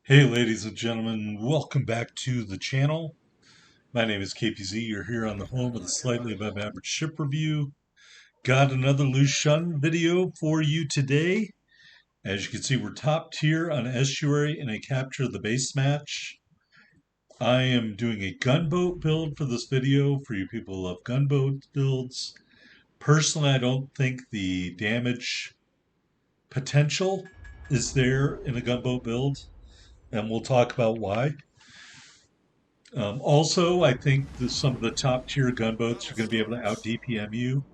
Hey ladies and gentlemen, welcome back to the channel. My name is KPZ. You're here on the home of the slightly above average ship review. Got another Lushun video for you today. As you can see, we're top tier on estuary in a capture the base match. I am doing a gunboat build for this video for you people who love gunboat builds. Personally, I don't think the damage potential is there in a gunboat build, and we'll talk about why. Also, I think that some of the top tier gunboats are going to be able to out DPM you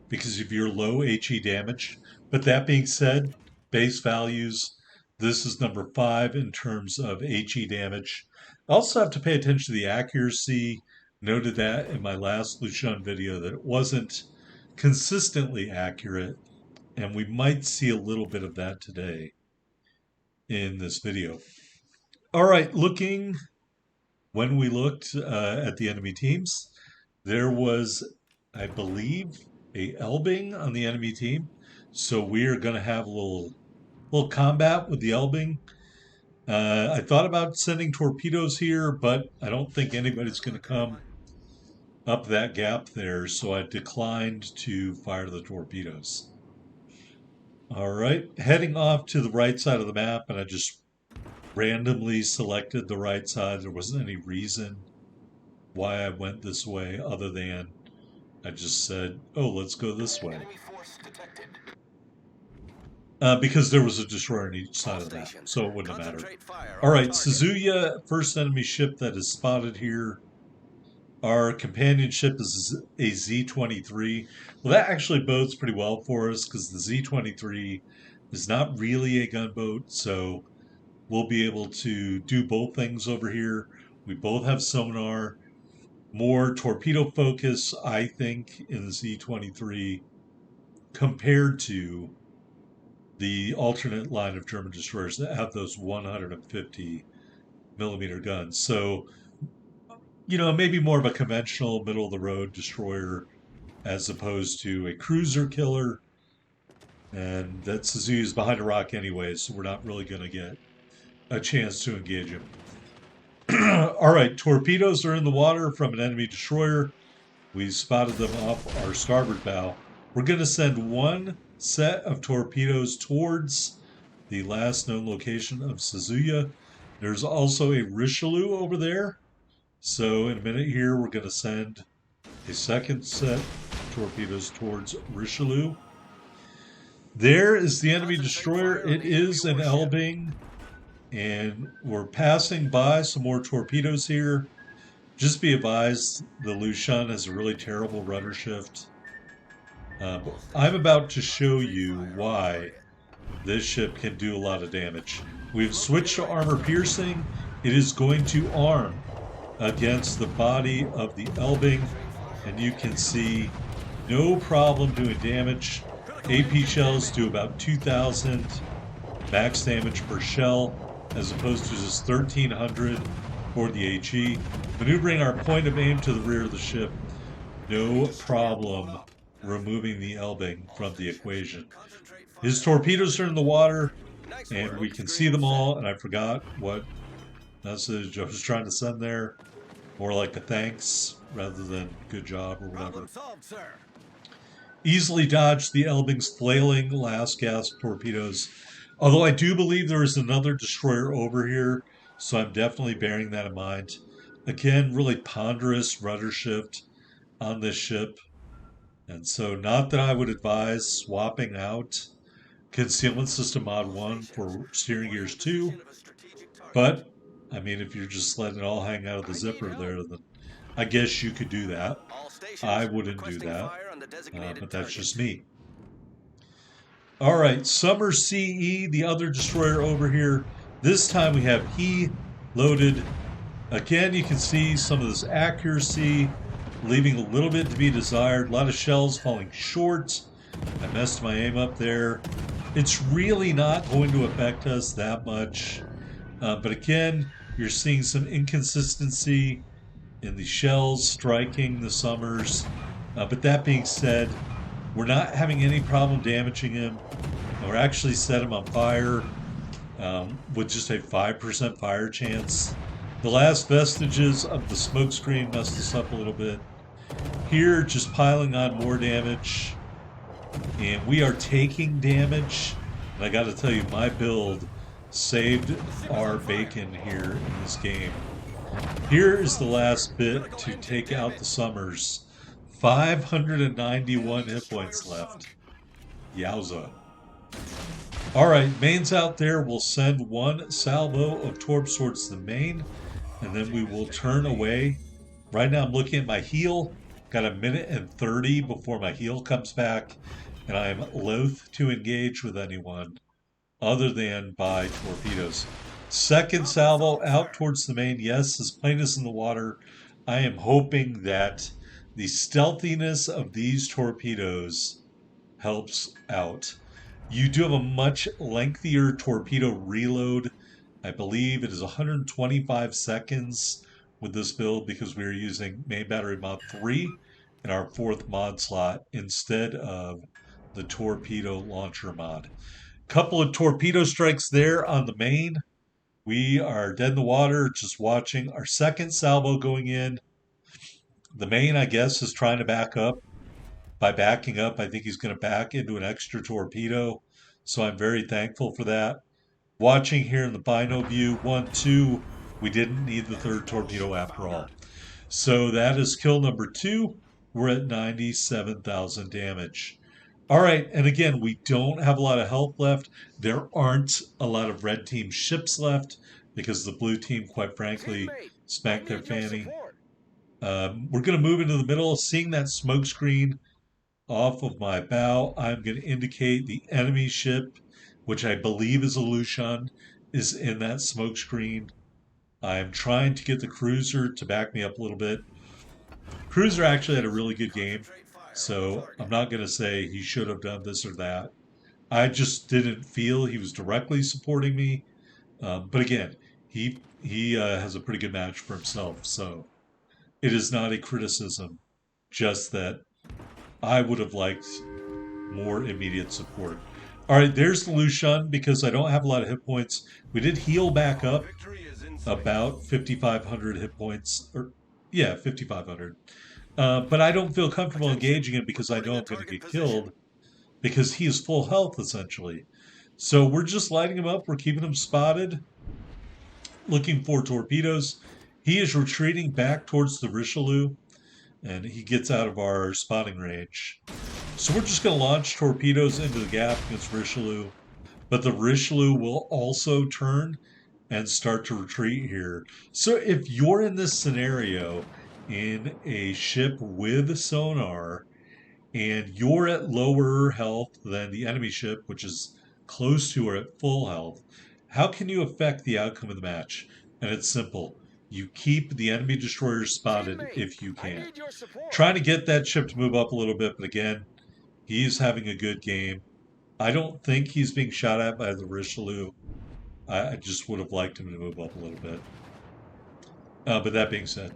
because of your low HE damage. But that being said, base values, this is number 5 in terms of HE damage. I also have to pay attention to the accuracy. Noted that in my last Lushun video that it wasn't consistently accurate, and we might see a little bit of that today in this video. All right, when we looked at the enemy teams, there was, I believe, a Elbing on the enemy team. So we are going to have a little combat with the Elbing. I thought about sending torpedoes here, but I don't think anybody's going to come up that gap there, so I declined to fire the torpedoes. All right, heading off to the right side of the map, and I just randomly selected the right side. There wasn't any reason why I went this way other than I just said, oh, let's go this way. Because there was a destroyer on each side of that, so it wouldn't have mattered. All right, Suzuya, first enemy ship that is spotted here. Our companion ship is a Z-23. Well, that actually bodes pretty well for us because the Z-23 is not really a gunboat, so we'll be able to do both things over here. We both have sonar. More torpedo focus, I think, in the Z-23 compared to the alternate line of German destroyers that have those 150 millimeter guns. So, maybe more of a conventional middle of the road destroyer as opposed to a cruiser killer. And that Suzuki is behind a rock anyway, so we're not really going to get a chance to engage him. All right, torpedoes are in the water from an enemy destroyer. We spotted them off our starboard bow. We're going to send one set of torpedoes towards the last known location of Suzuya. There's also a Richelieu over there. So in a minute here, we're going to send a second set of torpedoes towards Richelieu. There is the enemy destroyer. It is an Elbing. And we're passing by some more torpedoes here. Just be advised, the Lushun has a really terrible rudder shift. I'm about to show you why this ship can do a lot of damage. We've switched to armor piercing. It is going to arm against the body of the Elbing, and you can see no problem doing damage. AP shells do about 2,000 max damage per shell, as opposed to just 1,300 for the HE. Maneuvering our point of aim to the rear of the ship, no problem removing the Elbing from the equation. His torpedoes are in the water, and we can see them all, and I forgot what message I was trying to send there. More like a thanks rather than good job or whatever. Easily dodged the Elbing's flailing last gasp torpedoes. Although I do believe there is another destroyer over here, so I'm definitely bearing that in mind. Again, really ponderous rudder shift on this ship. And so not that I would advise swapping out Concealment System Mod 1 for Steering Gears 2. But, I mean, if you're just letting it all hang out of the zipper there, then I guess you could do that. I wouldn't do that, but that's just me. All right, Summer CE, the other destroyer over here. This time we have he loaded. Again, you can see some of this accuracy, leaving a little bit to be desired. A lot of shells falling short. I messed my aim up there. It's really not going to affect us that much. But again, you're seeing some inconsistency in the shells striking the Summers. But that being said, we're not having any problem damaging him. We're actually set him on fire. with just a 5% fire chance. The last vestiges of the smokescreen messed us up a little bit. Here, just piling on more damage. And we are taking damage. And I got to tell you, my build saved our bacon here in this game. Here is the last bit to take out the Summers. 591 hit points left. Yowza. Alright, mains out there. We'll send one salvo of torps towards the main, and then we will turn away. Right now I'm looking at my heal. Got a minute and 30 before my heal comes back, and I am loath to engage with anyone other than by torpedoes. Second salvo out towards the main. Yes, his plane is in the water. I am hoping that the stealthiness of these torpedoes helps out. You do have a much lengthier torpedo reload. I believe it is 125 seconds with this build because we are using main battery mod 3 in our fourth mod slot instead of the torpedo launcher mod. Couple of torpedo strikes there on the main. We are dead in the water, just watching our second salvo going in. The main, I guess, is trying to back up. By backing up, I think he's going to back into an extra torpedo. So I'm very thankful for that. Watching here in the bino view, 1, 2, we didn't need the third torpedo after all. So that is kill number 2. We're at 97,000 damage. All right, and again, we don't have a lot of health left. There aren't a lot of red team ships left because the blue team, quite frankly, spanked their fanny. We're going to move into the middle. Seeing that smoke screen off of my bow, I'm going to indicate the enemy ship, which I believe is a Lushun, is in that smoke screen. I'm trying to get the cruiser to back me up a little bit. Cruiser actually had a really good game, so I'm not going to say he should have done this or that. I just didn't feel he was directly supporting me. But again, he has a pretty good match for himself, so it is not a criticism, just that I would have liked more immediate support. All right, there's the Lushun because I don't have a lot of hit points. We did heal back up about 5,500 hit points, or yeah, 5,500. But I don't feel comfortable engaging him because I know I'm going to get killed because he is full health essentially. So we're just lighting him up. We're keeping him spotted, looking for torpedoes. He is retreating back towards the Richelieu, and he gets out of our spotting range. So we're just going to launch torpedoes into the gap against Richelieu. But the Richelieu will also turn and start to retreat here. So if you're in this scenario in a ship with sonar and you're at lower health than the enemy ship, which is close to or at full health, how can you affect the outcome of the match? And it's simple. You keep the enemy destroyers spotted if you can. Trying to get that ship to move up a little bit, but again, he's having a good game. I don't think he's being shot at by the Richelieu. I just would have liked him to move up a little bit. But that being said,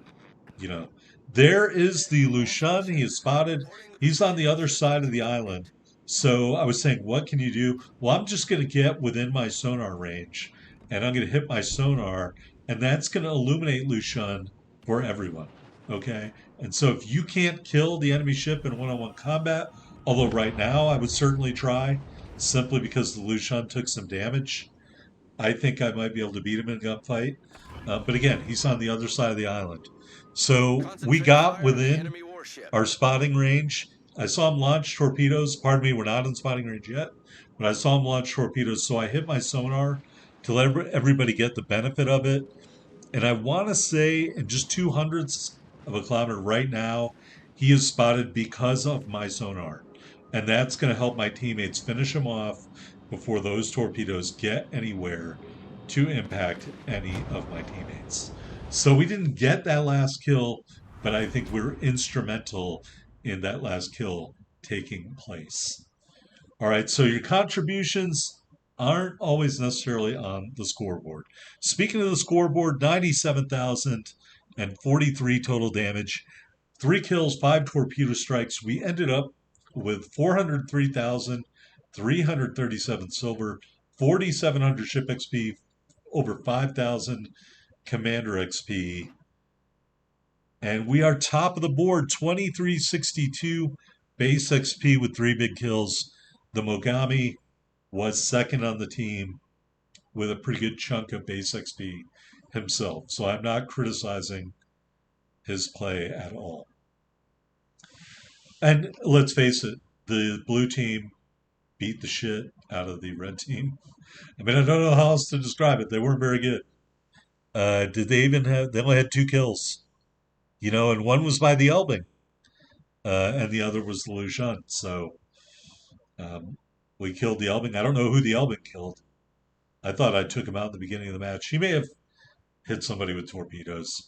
there is the Lushun. He is spotted. He's on the other side of the island. So I was saying, what can you do? Well, I'm just going to get within my sonar range, and I'm going to hit my sonar, and that's going to illuminate Lushun for everyone. Okay? And so if you can't kill the enemy ship in one-on-one combat, although right now I would certainly try, simply because the Lushun took some damage, I think I might be able to beat him in a gunfight. But again, he's on the other side of the island. So we got within our spotting range. I saw him launch torpedoes. Pardon me, we're not in spotting range yet. But I saw him launch torpedoes, so I hit my sonar to let everybody get the benefit of it. And I want to say in just 200ths of a kilometer right now, he is spotted because of my sonar. And that's going to help my teammates finish him off before those torpedoes get anywhere to impact any of my teammates. So we didn't get that last kill, but I think we're instrumental in that last kill taking place. All right, so your contributions aren't always necessarily on the scoreboard. Speaking of the scoreboard, 97,043 total damage, 3 kills, 5 torpedo strikes. We ended up with 403,337 silver, 4,700 ship XP, over 5,000 commander XP. And we are top of the board, 2362 base XP with 3 big kills. The Mogami was second on the team with a pretty good chunk of base XP himself. So I'm not criticizing his play at all. And let's face it, the blue team beat the shit out of the red team. I mean, I don't know how else to describe it. They weren't very good. Did they even have? They only had 2 kills, and one was by the Elbing, and the other was the Lushun. So we killed the Elbing. I don't know who the Elbing killed. I thought I took him out at the beginning of the match. He may have hit somebody with torpedoes.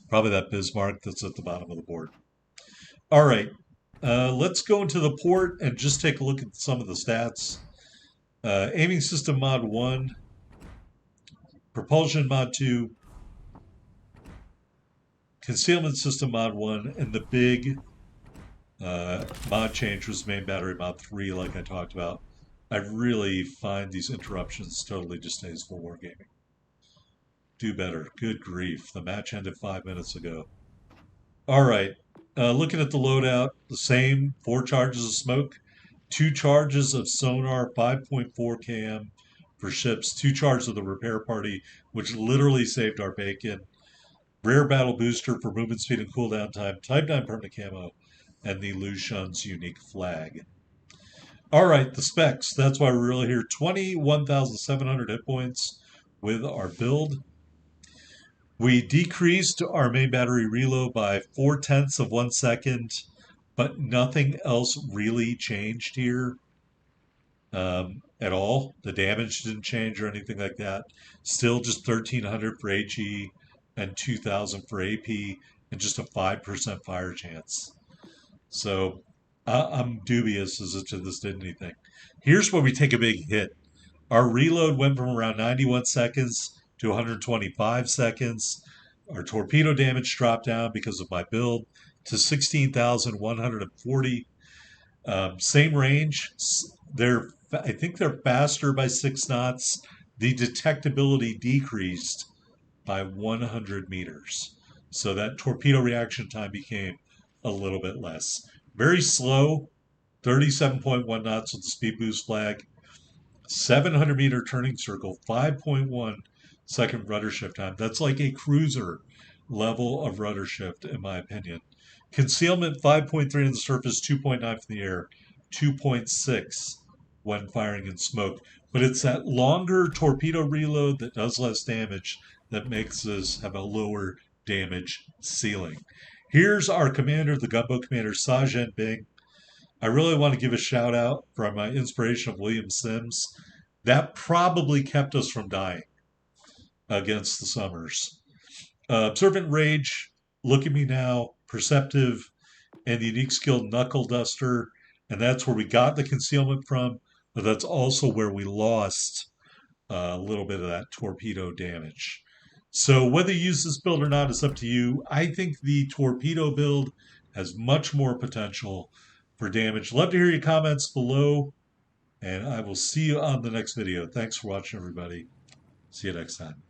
Probably that Bismarck that's at the bottom of the board. All right, let's go into the port and just take a look at some of the stats. Aiming system mod 1, propulsion mod 2, concealment system mod 1, and the big mod change was main battery mod 3, like I talked about. I really find these interruptions totally distasteful wargaming. Do better. Good grief. The match ended 5 minutes ago. All right. Looking at the loadout, the same 4 charges of smoke, 2 charges of sonar, 5.4 km for ships, 2 charges of the repair party, which literally saved our bacon, rare battle booster for movement speed and cooldown time, type 9 permanent camo, and the Lushun's unique flag. All right, the specs. That's why we're really here. 21,700 hit points with our build. We decreased our main battery reload by 0.4 of 1 second, but nothing else really changed here at all. The damage didn't change or anything like that. Still just 1,300 for HE and 2,000 for AP and just a 5% fire chance. So I'm dubious as to this did anything. Here's where we take a big hit. Our reload went from around 91 seconds to 125 seconds. Our torpedo damage dropped down because of my build to 16,140. Same range. I think they're faster by 6 knots. The detectability decreased by 100 meters. So that torpedo reaction time became a little bit less. Very slow, 37.1 knots with the speed boost flag. 700 meter turning circle, 5.1 second rudder shift time. That's like a cruiser level of rudder shift, in my opinion. Concealment, 5.3 on the surface, 2.9 from the air, 2.6 when firing in smoke. But it's that longer torpedo reload that does less damage that makes us have a lower damage ceiling. Here's our commander, the gunboat commander, Sajen Bing. I really want to give a shout out for my inspiration of William Sims. That probably kept us from dying against the Summers. Observant Rage, Look at Me Now, Perceptive, and the unique skill Knuckle Duster. And that's where we got the concealment from, but that's also where we lost a little bit of that torpedo damage. So whether you use this build or not is up to you. I think the torpedo build has much more potential for damage. Love to hear your comments below, and I will see you on the next video. Thanks for watching, everybody. See you next time.